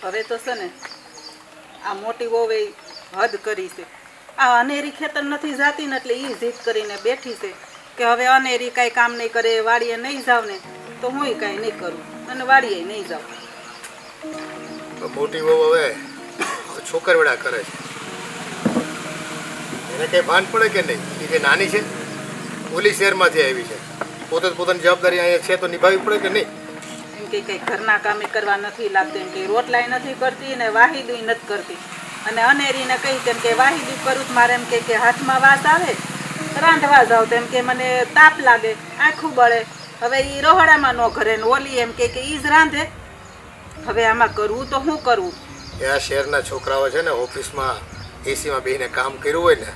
હવે તો છે ને આ મોટી વહુએ હદ કરી છે. આ અનેરી ખેતર નથી જાતી ને એટલે એ જીદ કરીને બેઠી છે કે હવે અનેરી કાંઈ કામ નહીં કરે, વાડીએ નહીં જાવ ને તો હું કાંઈ નહીં કરું અને વાડીએ નહીં જાઉં. મોટી વહુ હવે છોકરવેડા કરે છે, એને કઈ ભાન પડે કે નહીં? એ કે નાની છે, ઓલી શહેરમાંથી આવી છે, પોતે પોતાની જવાબદારી અહીંયા છે તો નિભાવવી પડે કે નહીં? એમ કે કંઈ ઘરના કામે કરવા નથી લાગતું, એમ કે રોટલાય નથી કરતી ને વાહીદુય નથી કરતી. અને અનેરીને કહી તેમ કે વાહીદું કરું જ મારે એમ કે હાથમાં વાસ આવે, રાંધવા જાવ તો એમ કે મને તાપ લાગે, આખું બળે. હવે એ રોહડામાં ન ઘરે ને ઓલી એમ કે એ જ રાંધે. હવે આમાં કરવું તો શું કરવું? એ આ શહેરના છોકરાઓ છે ને ઓફિસમાં એસીમાં બેસીને કામ કર્યું હોય ને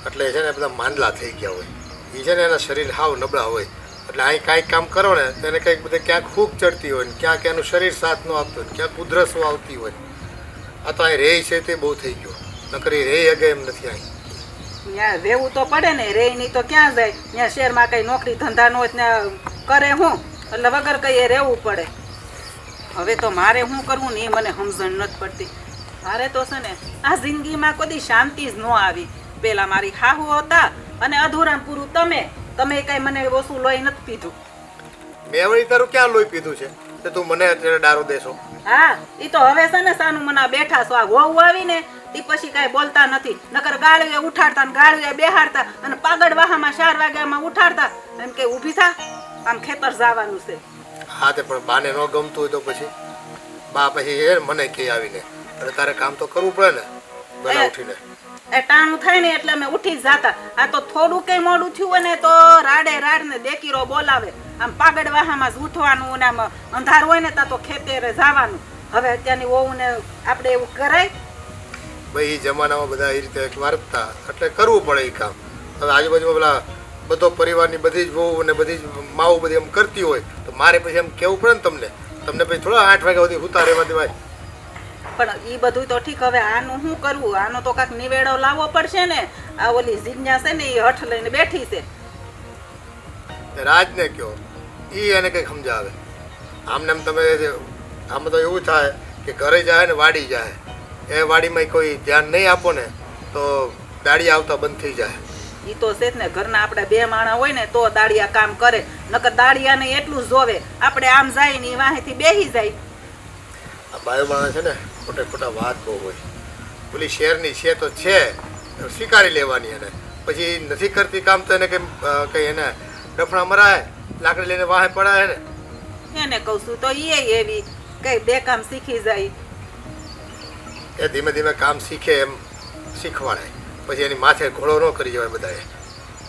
એટલે છે ને બધા માંદલા થઈ ગયા હોય. એ છે ને એના શરીર હાવ નબળા હોય એટલે અહીં કાંઈક કામ કરો ને તેને કંઈક બધે ક્યાંક ફૂગ ચડતી હોય ને ક્યાંક એનું શરીર સાથ ન આપતું હોય, ક્યાંક ઉધરસો આવતી હોય. આ તો અહીં રહે છે તે બહુ થઈ ગયો, નકર એ રહે અગે એમ નથી અહીં. ત્યાં રહેવું તો પડે ને, રહે નહીં તો ક્યાં જાય? ત્યાં શહેરમાં કંઈ નોકરી ધંધા નો ત્યાં કરે હું એટલે વગર કંઈ રહેવું પડે. હવે તો મારે શું કરવું ને એ મને સમજણ નથી પડતી. મારે તો છે ને આ જિંદગીમાં કદી શાંતિ જ ન આવી. પેલા મારી હાહુ હતા અને અધૂરામ પૂરું તમે કઈ મને ઓછું લોહી નથી પીધું. મેં વળી તારું ક્યાં લોહી પીધું છે કે તું મને અત્યારે ડારો દેશો? હા એ તો હવે છે ને સાનું મના બેઠા છો. આ વહુ આવીને એ પછી કાંઈ બોલતા નથી, નકર ગાળીએ ઉઠાડતા ને ગાળીએ બેહાડતા અને પાગડ વાહામાં 4 વાગ્યામાં ઉઠાડતા એમ કે ઊભી થા, આમ ખેતર જવાનું છે. હા તે પણ બાને ન ગમતું હોય તો પછી બા પછી એ મને કહી આવીને એટલે તારે કામ તો કરવું પડે ને વહેલા ઉઠીને. એ ટાણું થાય ને એટલે અમે ઉઠી જ જાતા. આ તો થોડું કઈ મોડું થયું હોય ને તો રાડે રાડ ને દેકીરો બોલાવે. આમ પાગડ વાહામાં જ ઉઠવાનું ને આમ અંધાર હોય ને ત્યાં તો ખેતરે જવાનું. હવે અત્યારની વહુને આપણે એવું કરાય? ભાઈ એ જમાનામાં બધા એ રીતે વર્તતા એટલે કરવું પડે એ કામ. હવે આજુબાજુમાં પેલા બધો પરિવારની બધી જ વહુ અને બધી જ માઓ બધી એમ કરતી હોય તો મારે પછી એમ કહેવું પડે ને તમને પછી થોડા 8 વાગ્યા સુધી ઉતાર રહેવા દેવાય. પણ એ બધું તો ઠીક, હવે આનું શું કરવું? આનો તો કાંઈક નિવેડો લાવવો પડશે ને. આ ઓલી જીજ્ઞા છે ને એ હઠ લઈને બેઠી છે. રાજને કહો, એ એને કંઈક સમજાવે. આમને એમ તમે આમાં તો એવું થાય કે ઘરે જાય ને વાડી જાય, એ વાડીમાં કોઈ ધ્યાન નહીં આપો ને તો દાડિયા આવતા બંધ થઈ જાય. એ તો છે જ ને, ઘરના આપણે 2 માણા હોય ને તો દાડિયા કામ કરે, નકર દાડિયાને એટલું જ જોવે. આપણે આમ જાય ને એ વાહેથી બેસી જાય. આ બાયો માણસ છે ને ખોટા વાત બહુ હોય. પેલી શહેરની છે તો છે સ્વીકારી લેવાની, એને પછી નથી કરતી કામ તો એને કંઈ એને ડફણા મરાય, લાકડી લઈને વાહે પડાય ને. એને કહું છું તો એ એવી કઈ 2 કામ શીખી જાય. એ ધીમે ધીમે કામ શીખે એમ શીખવાડાય, પછી એની માથે ઘોડો ન કરી જવાય બધાએ.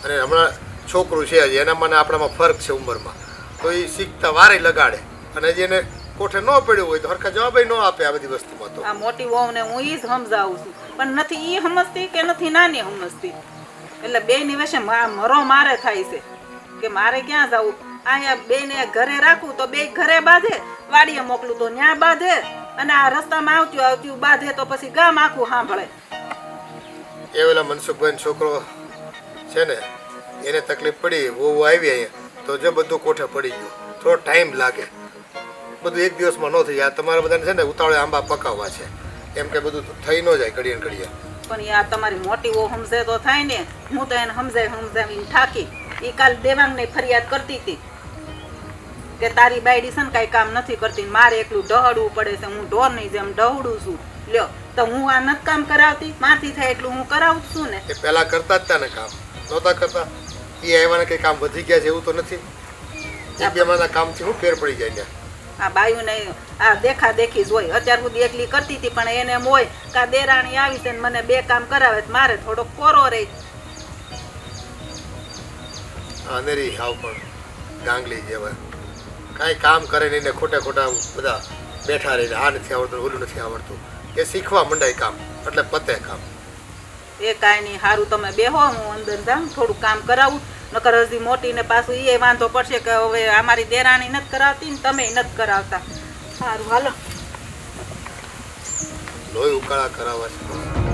અને હમણાં છોકરું છે હજી એના મને આપણામાં ફરક છે ઉંમરમાં, તો એ શીખતા વારે લગાડે અને હજી એને કોઠે ન પડ્યું હોય તો હરખા જવાબ ન આપે આ બધી વસ્તુમાં. તો આ મોટી વહુને હું ઈ જ સમજાવું છું, પણ નથી ઈ સમજતી કે નથી નાની સમજતી. એટલે બેની વચ્ચે મરો મારે થાય છે કે મારે ક્યાં જવું. અહીંયા બેને ઘરે રાખું તો 2 ઘરે બાંધે, વાડીએ મોકલું તો ન્યા બાંધે, અને આ રસ્તામાં આવતું બાંધે તો પછી ગામ આખું સાંભળે. એ પેલા મનસુખભાઈ છોકરો છે ને એને તકલીફ પડી, વહુ આવી અહીંયા તો જે બધું કોઠે પડી ગયું. થોડો ટાઈમ લાગે, બધું એક દિવસમાં ન થઈ જાય. તમારા બધાને છે ને ઉતાવળે આંબા પકાવવા છે એમ કે બધું થઈ ન જાય ઘડીએ ઘડીએ. પણ યાર તમારી મોટી વહુ સમજે તો થાય ને. હું તો એને સમજાવીને થાકી. એ કાલ દેવાંગને ફરિયાદ કરતી હતી કે તારી બાયડી છે ને કાંઈ કામ નથી કરતી, મારે એકલું ડહડવું પડે છે, હું ઢોરની જેમ ડહડું છું. લ્યો તો હું આ નથી કામ કરાવતી? માથી થાય એટલું હું કરાવું છું ને. એ પહેલા કરતા જ હતા ને કામ, નહોતા કરતા? એ આવ્યાને કંઈ કામ વધી ગયા છે એવું તો નથી? એક બે માના કામથી શું ફેર પડી જાય? આ બાયુને આ દેખા દેખી જ હોય. અત્યાર સુધી એકલી કરતી હતી પણ એને એમ હોય કે આ દેરાણી આવી છે ને મને 2 કામ કરાવે મારે થોડોક કોરો રહી. અનેરી હાવ પણ ગાંગલી જેવા કાંઈ કામ કરે નહીં ને ખોટા બધા બેઠા રહીને આ નથી આવડતું ઓલું નથી આવડતું. એ શીખવા મંડાય કામ એટલે પતે કામ. એ કાંઈ નહીં, સારું તમે બેહો, હું અંદર જાઉં થોડું કામ કરાવું. નકર હજી મોટીને પાછું એ વાંધો પડશે કે હવે અમારી દેરાણી નથી કરાવતી ને તમે નથી કરાવતા. સારું હાલો. લોહી ઉકાળા કરાવવા છે.